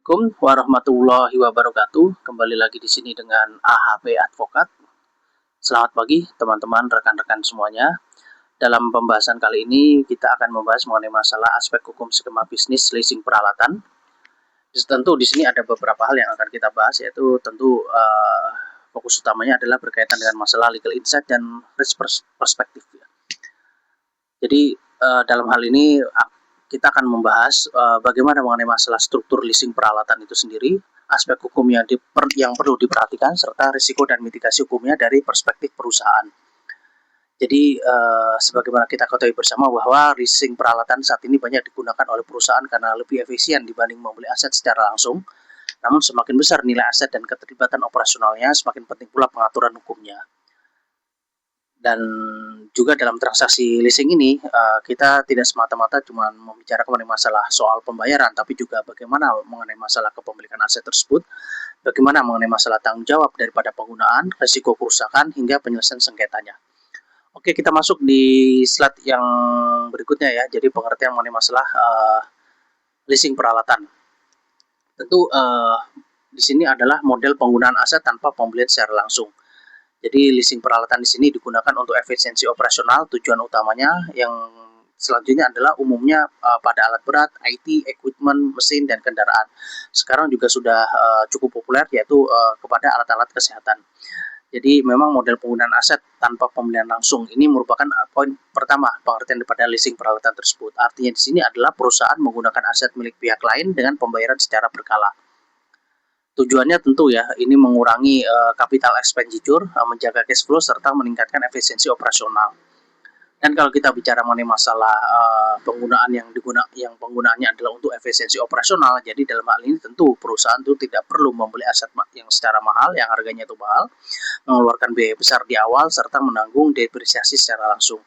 Assalamualaikum warahmatullahi wabarakatuh. Kembali lagi di sini dengan AHP Advokat. Selamat pagi teman-teman, rekan-rekan semuanya. Dalam pembahasan kali ini kita akan membahas mengenai masalah aspek hukum skema bisnis leasing peralatan. Tentu di sini ada beberapa hal yang akan kita bahas, yaitu tentu fokus utamanya adalah berkaitan dengan masalah legal insight dan risk perspektif. Jadi dalam hal ini kita akan membahas bagaimana mengenai masalah struktur leasing peralatan itu sendiri, aspek hukum yang perlu diperhatikan, serta risiko dan mitigasi hukumnya dari perspektif perusahaan. Jadi sebagaimana kita ketahui bersama bahwa leasing peralatan saat ini banyak digunakan oleh perusahaan karena lebih efisien dibanding membeli aset secara langsung. Namun semakin besar nilai aset dan keterlibatan operasionalnya, semakin penting pula pengaturan hukumnya. Dan juga dalam transaksi leasing ini kita tidak semata-mata cuma membicarakan mengenai masalah soal pembayaran, tapi juga bagaimana mengenai masalah kepemilikan aset tersebut, bagaimana mengenai masalah tanggung jawab daripada penggunaan, risiko kerusakan, hingga penyelesaian sengketanya. Oke, kita masuk di slide yang berikutnya ya. Jadi pengertian mengenai masalah leasing peralatan. Tentu di sini adalah model penggunaan aset tanpa pembelian secara langsung. Jadi leasing peralatan di sini digunakan untuk efisiensi operasional. Tujuan utamanya yang selanjutnya adalah umumnya pada alat berat, IT, equipment, mesin, dan kendaraan. Sekarang juga sudah cukup populer, yaitu kepada alat-alat kesehatan. Jadi memang model penggunaan aset tanpa pembelian langsung ini merupakan poin pertama pengertian daripada leasing peralatan tersebut. Artinya di sini adalah perusahaan menggunakan aset milik pihak lain dengan pembayaran secara berkala. Tujuannya tentu ya, ini mengurangi capital expenditure, menjaga cash flow, serta meningkatkan efisiensi operasional. Dan kalau kita bicara mengenai masalah penggunaan yang penggunaannya adalah untuk efisiensi operasional, jadi dalam hal ini tentu perusahaan itu tidak perlu membeli aset yang secara mahal, yang harganya itu mahal, mengeluarkan biaya besar di awal, serta menanggung depresiasi secara langsung.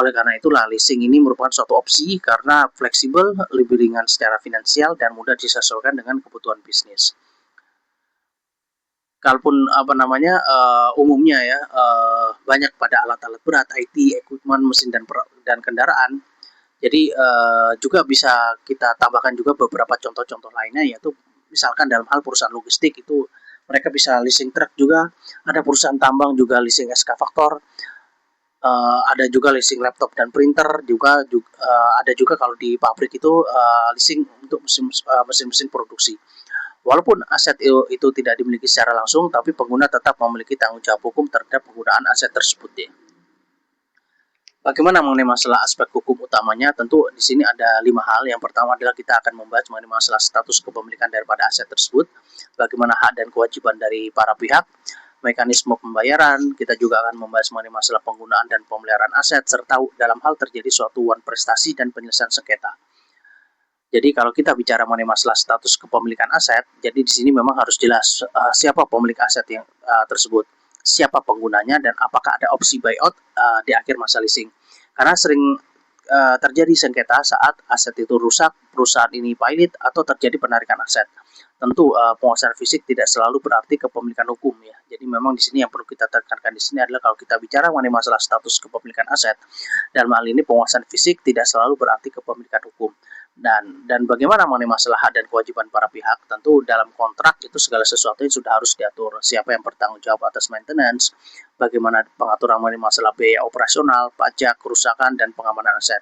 Oleh karena itulah leasing ini merupakan suatu opsi karena fleksibel, lebih ringan secara finansial, dan mudah disesuaikan dengan kebutuhan bisnis. Kalaupun umumnya ya banyak pada alat-alat berat, IT, equipment, mesin, dan kendaraan. Jadi juga bisa kita tambahkan juga beberapa contoh-contoh lainnya, yaitu misalkan dalam hal perusahaan logistik itu mereka bisa leasing truk juga, ada perusahaan tambang juga leasing eskavator, ada juga leasing laptop dan printer, juga ada juga kalau di pabrik itu leasing untuk mesin-mesin produksi. Walaupun aset itu tidak dimiliki secara langsung, tapi pengguna tetap memiliki tanggung jawab hukum terhadap penggunaan aset tersebut. Ya. Bagaimana mengenai masalah aspek hukum utamanya? Tentu di sini ada 5 hal. Yang pertama adalah kita akan membahas mengenai masalah status kepemilikan daripada aset tersebut, bagaimana hak dan kewajiban dari para pihak, mekanisme pembayaran. Kita juga akan membahas mengenai masalah penggunaan dan pemeliharaan aset, serta dalam hal terjadi suatu prestasi dan penyelesaian sengketa. Jadi kalau kita bicara mengenai masalah status kepemilikan aset, jadi di sini memang harus jelas siapa pemilik aset yang tersebut, siapa penggunanya, dan apakah ada opsi buyout di akhir masa leasing. Karena sering terjadi sengketa saat aset itu rusak, perusahaan ini pilot, atau terjadi penarikan aset. Tentu penguasaan fisik tidak selalu berarti kepemilikan hukum ya. Jadi memang di sini yang perlu kita tekankan di sini adalah kalau kita bicara mengenai masalah status kepemilikan aset, dalam hal ini penguasaan fisik tidak selalu berarti kepemilikan hukum. Dan bagaimana mengenai masalah hak dan kewajiban para pihak, tentu dalam kontrak itu segala sesuatu yang sudah harus diatur, siapa yang bertanggung jawab atas maintenance, bagaimana pengaturan mengenai masalah biaya operasional, pajak, kerusakan, dan pengamanan aset.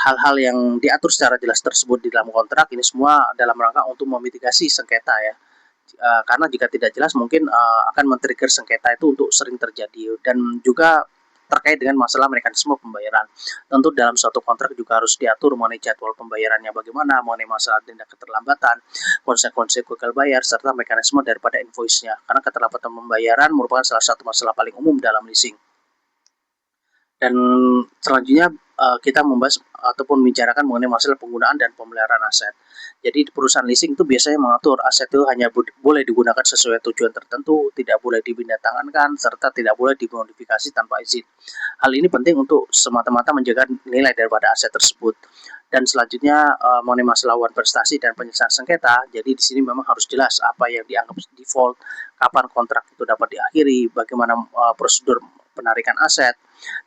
Hal-hal yang diatur secara jelas tersebut di dalam kontrak ini semua dalam rangka untuk memitigasi sengketa ya. Karena jika tidak jelas mungkin akan men-trigger sengketa itu untuk sering terjadi. Dan juga terkait dengan masalah mekanisme pembayaran. Tentu dalam suatu kontrak juga harus diatur mengenai jadwal pembayarannya bagaimana, mengenai masalah tindak keterlambatan, konsekuensi gagal bayar, serta mekanisme daripada invoice-nya. Karena keterlambatan pembayaran merupakan salah satu masalah paling umum dalam leasing. Dan selanjutnya kita membahas ataupun membicarakan mengenai masalah penggunaan dan pemeliharaan aset. Jadi perusahaan leasing itu biasanya mengatur aset itu hanya boleh digunakan sesuai tujuan tertentu, tidak boleh dipindahtangankan, serta tidak boleh dimodifikasi tanpa izin. Hal ini penting untuk semata-mata menjaga nilai daripada aset tersebut. Dan selanjutnya mengenai masalah prestasi dan penyelesaian sengketa, jadi di sini memang harus jelas apa yang dianggap default, kapan kontrak itu dapat diakhiri, bagaimana prosedur penarikan aset,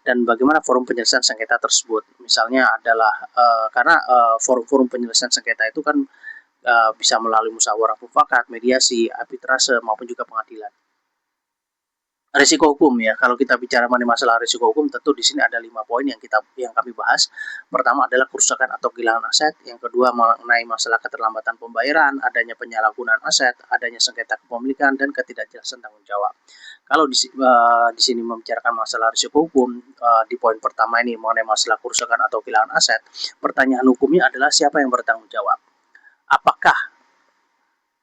dan bagaimana forum penyelesaian sengketa tersebut. Misalnya adalah karena forum-forum penyelesaian sengketa itu kan bisa melalui musyawarah mufakat, mediasi, arbitrase maupun juga pengadilan. Risiko hukum ya, kalau kita bicara mengenai masalah risiko hukum, tentu di sini ada 5 poin yang kami bahas. Pertama adalah kerusakan atau kehilangan aset, yang kedua mengenai masalah keterlambatan pembayaran, adanya penyalahgunaan aset, adanya sengketa kepemilikan, dan ketidakjelasan tanggung jawab. Kalau di sini membicarakan masalah risiko hukum, di poin pertama ini mengenai masalah kerusakan atau kehilangan aset, pertanyaan hukumnya adalah siapa yang bertanggung jawab? Apakah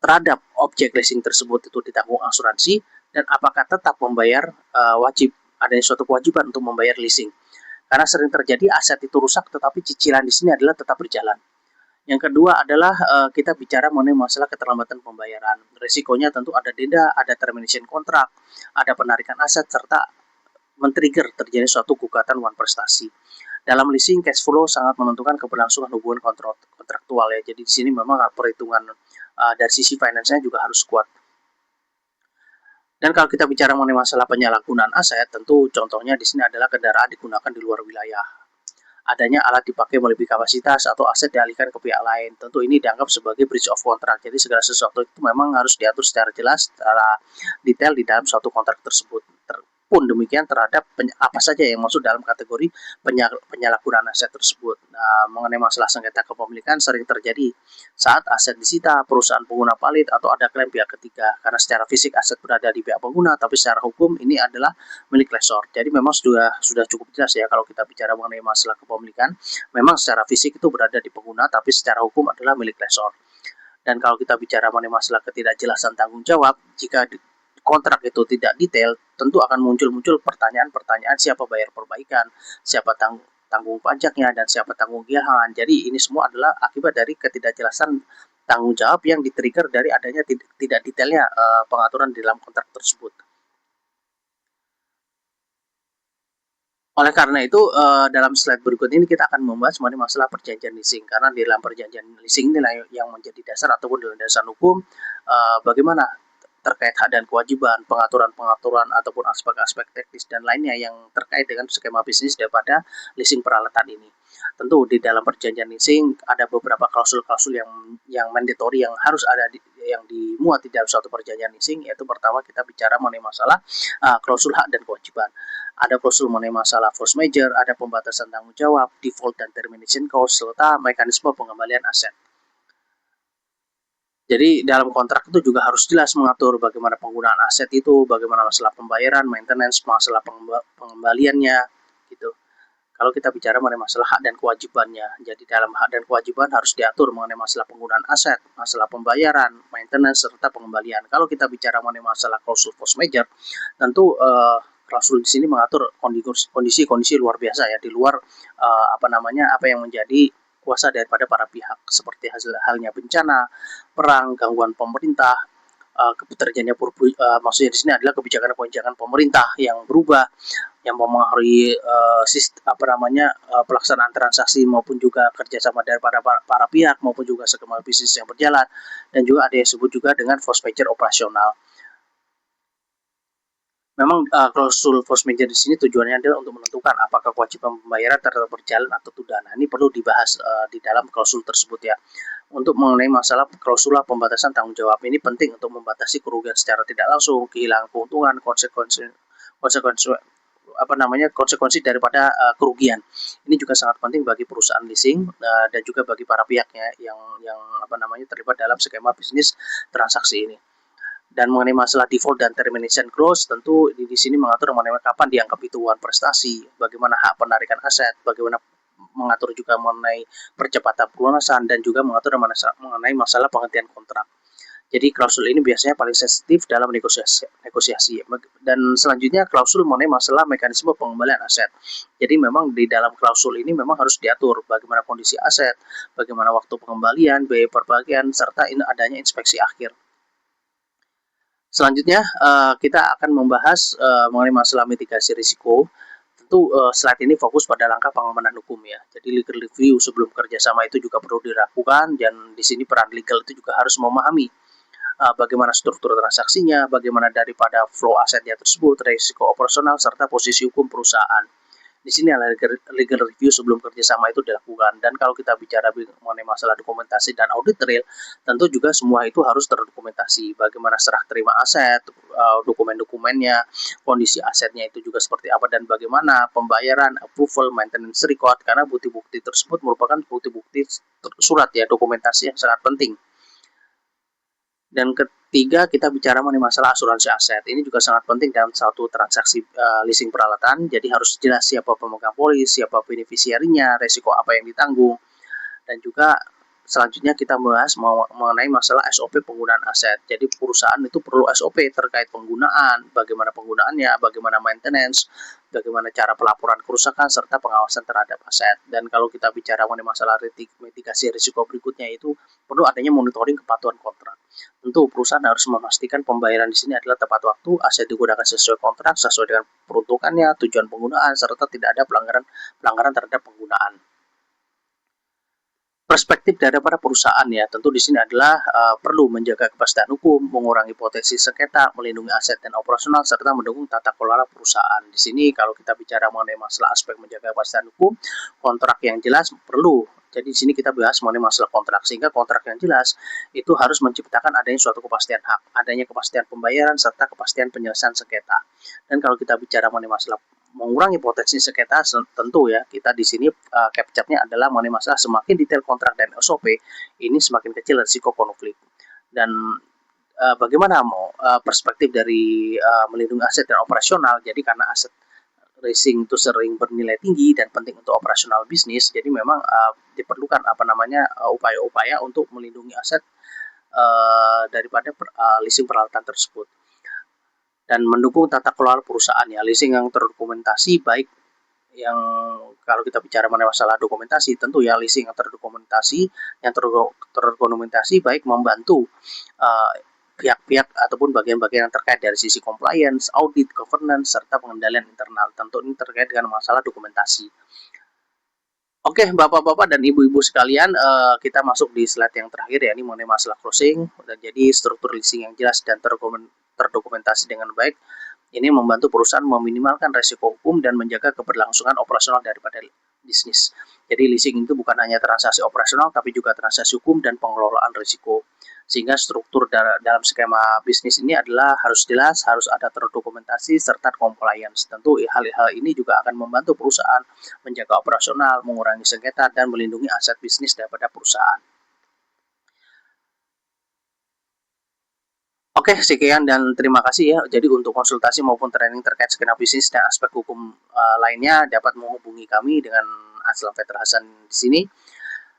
terhadap objek leasing tersebut itu ditanggung asuransi, dan apakah tetap membayar wajib, adanya suatu kewajiban untuk membayar leasing. Karena sering terjadi aset itu rusak tetapi cicilan di sini adalah tetap berjalan. Yang kedua adalah kita bicara mengenai masalah keterlambatan pembayaran. Risikonya tentu ada denda, ada termination kontrak, ada penarikan aset, serta men-trigger terjadi suatu gugatan wan prestasi. Dalam leasing, cash flow sangat menentukan keberlangsungan hubungan kontraktual ya. Jadi di sini memang perhitungan dari sisi finance-nya juga harus kuat. Dan kalau kita bicara mengenai masalah penyalahgunaan aset, tentu contohnya di sini adalah kendaraan digunakan di luar wilayah. Adanya alat dipakai melebihi kapasitas atau aset dialihkan ke pihak lain. Tentu ini dianggap sebagai breach of contract. Jadi segala sesuatu itu memang harus diatur secara jelas, secara detail di dalam suatu kontrak tersebut. Pun demikian terhadap apa saja yang masuk dalam kategori penyalahgunaan aset tersebut. Nah, mengenai masalah sengketa kepemilikan sering terjadi saat aset disita, perusahaan pengguna palit, atau ada klaim pihak ketiga. Karena secara fisik aset berada di pihak pengguna, tapi secara hukum ini adalah milik lessor. Jadi memang sudah cukup jelas ya kalau kita bicara mengenai masalah kepemilikan. Memang secara fisik itu berada di pengguna, tapi secara hukum adalah milik lessor. Dan kalau kita bicara mengenai masalah ketidakjelasan tanggung jawab, jika kontrak itu tidak detail, tentu akan muncul pertanyaan-pertanyaan siapa bayar perbaikan, siapa tanggung pajaknya, dan siapa tanggung giahan. Jadi ini semua adalah akibat dari ketidakjelasan tanggung jawab yang di-trigger dari adanya tidak detailnya pengaturan di dalam kontrak tersebut. Oleh karena itu, dalam slide berikut ini kita akan membahas mengenai masalah perjanjian leasing, karena di dalam perjanjian leasing inilah yang menjadi dasar ataupun landasan hukum bagaimana terkait hak dan kewajiban, pengaturan-pengaturan ataupun aspek-aspek teknis dan lainnya yang terkait dengan skema bisnis daripada leasing peralatan ini. Tentu di dalam perjanjian leasing ada beberapa klausul-klausul yang mandatory yang harus ada yang dimuat di dalam suatu perjanjian leasing, yaitu pertama kita bicara mengenai masalah klausul hak dan kewajiban. Ada klausul mengenai masalah force majeure, ada pembatasan tanggung jawab, default dan termination clause, serta mekanisme pengembalian aset. Jadi dalam kontrak itu juga harus jelas mengatur bagaimana penggunaan aset itu, bagaimana masalah pembayaran, maintenance, masalah pengembaliannya, gitu. Kalau kita bicara mengenai masalah hak dan kewajibannya, jadi dalam hak dan kewajiban harus diatur mengenai masalah penggunaan aset, masalah pembayaran, maintenance, serta pengembalian. Kalau kita bicara mengenai masalah klausul force majeure, tentu klausul di sini mengatur kondisi-kondisi luar biasa ya, di luar apa yang menjadi kuasa daripada para pihak, seperti halnya bencana, perang, gangguan pemerintah, terjadinya maksudnya di sini adalah kebijakan pemerintah yang berubah, yang mempengaruhi pelaksanaan transaksi maupun juga kerjasama dari para pihak maupun juga skema bisnis yang berjalan, dan juga ada yang disebut juga dengan force majeure operasional. Memang klausul force majeure di sini tujuannya adalah untuk menentukan apakah kewajiban pembayaran tetap berjalan atau tidak. Nah, ini perlu dibahas di dalam klausul tersebut ya. Untuk mengenai masalah klausul pembatasan tanggung jawab, ini penting untuk membatasi kerugian secara tidak langsung, kehilangan keuntungan, konsekuensi daripada kerugian. Ini juga sangat penting bagi perusahaan leasing dan juga bagi para pihaknya yang terlibat dalam skema bisnis transaksi ini. Dan mengenai masalah default dan termination clause, tentu di sini mengatur mengenai kapan dianggap itu wan prestasi, bagaimana hak penarikan aset, bagaimana mengatur juga mengenai percepatan pelunasan, dan juga mengatur mengenai masalah penghentian kontrak. Jadi klausul ini biasanya paling sensitif dalam negosiasi. Dan selanjutnya klausul mengenai masalah mekanisme pengembalian aset. Jadi memang di dalam klausul ini memang harus diatur bagaimana kondisi aset, bagaimana waktu pengembalian, biaya perbaikan, serta ini adanya inspeksi akhir. Selanjutnya kita akan membahas mengenai masalah mitigasi risiko. Tentu slide ini fokus pada langkah pengamanan hukum ya. Jadi legal review sebelum kerjasama itu juga perlu dilakukan, dan di sini peran legal itu juga harus memahami bagaimana struktur transaksinya, bagaimana daripada flow asetnya tersebut, risiko operasional, serta posisi hukum perusahaan. Di sini adalah legal review sebelum kerjasama itu dilakukan. Dan kalau kita bicara mengenai masalah dokumentasi dan audit trail, tentu juga semua itu harus terdokumentasi. Bagaimana serah terima aset, dokumen-dokumennya, kondisi asetnya itu juga seperti apa, dan bagaimana pembayaran, approval, maintenance record, karena bukti-bukti tersebut merupakan bukti-bukti surat ya, dokumentasi yang sangat penting. Dan ketiga, kita bicara mengenai masalah asuransi aset. Ini juga sangat penting dalam satu transaksi leasing peralatan. Jadi harus jelas siapa pemegang polis, siapa beneficiarinya, resiko apa yang ditanggung. Dan juga selanjutnya kita bahas mengenai masalah SOP penggunaan aset. Jadi perusahaan itu perlu SOP terkait penggunaan, bagaimana penggunaannya, bagaimana maintenance, bagaimana cara pelaporan kerusakan, serta pengawasan terhadap aset. Dan kalau kita bicara mengenai masalah mitigasi risiko berikutnya, itu perlu adanya monitoring kepatuhan kontrak. Tentu perusahaan harus memastikan pembayaran di sini adalah tepat waktu, aset digunakan sesuai kontrak, sesuai dengan peruntukannya, tujuan penggunaan, serta tidak ada pelanggaran terhadap penggunaan. Perspektif daripada perusahaan ya, tentu di sini adalah perlu menjaga kepastian hukum, mengurangi potensi sengketa, melindungi aset dan operasional, serta mendukung tata kelola perusahaan. Di sini kalau kita bicara mengenai masalah aspek menjaga kepastian hukum, kontrak yang jelas perlu. Jadi di sini kita bahas mengenai masalah kontrak, sehingga kontrak yang jelas itu harus menciptakan adanya suatu kepastian hak, adanya kepastian pembayaran, serta kepastian penyelesaian sengketa. Dan kalau kita bicara mengenai masalah mengurangi potensi sengketa, tentu ya kita di sini capture-nya adalah mengenai masalah semakin detail kontrak dan SOP, ini semakin kecil risiko konflik. Dan bagaimana perspektif dari melindungi aset dan operasional, jadi karena aset leasing itu sering bernilai tinggi dan penting untuk operasional bisnis, jadi memang diperlukan upaya-upaya untuk melindungi aset daripada leasing peralatan tersebut. Dan mendukung tata kelola perusahaan ya, leasing yang terdokumentasi baik yang kalau kita bicara mengenai masalah dokumentasi, tentu ya leasing yang terdokumentasi baik membantu pihak-pihak ataupun bagian-bagian yang terkait dari sisi compliance, audit, governance, serta pengendalian internal. Tentu ini terkait dengan masalah dokumentasi. Oke, Bapak-bapak dan Ibu-ibu sekalian, kita masuk di slide yang terakhir ya, ini mengenai masalah closing. Dan jadi struktur leasing yang jelas dan terdokumentasi dengan baik ini membantu perusahaan meminimalkan resiko hukum dan menjaga keberlangsungan operasional daripada bisnis. Jadi leasing itu bukan hanya transaksi operasional, tapi juga transaksi hukum dan pengelolaan risiko. Sehingga struktur dalam skema bisnis ini adalah harus jelas, harus ada terdokumentasi, serta compliance. Tentu hal-hal ini juga akan membantu perusahaan menjaga operasional, mengurangi sengketa, dan melindungi aset bisnis daripada perusahaan. Oke, sekian dan terima kasih ya. Jadi untuk konsultasi maupun training terkait skema bisnis dan aspek hukum lainnya dapat menghubungi kami dengan Aslam Peter Hasan di sini.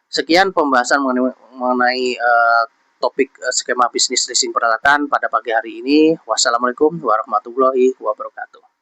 Sekian pembahasan mengenai topik skema bisnis leasing peralatan pada pagi hari ini. Wassalamualaikum warahmatullahi wabarakatuh.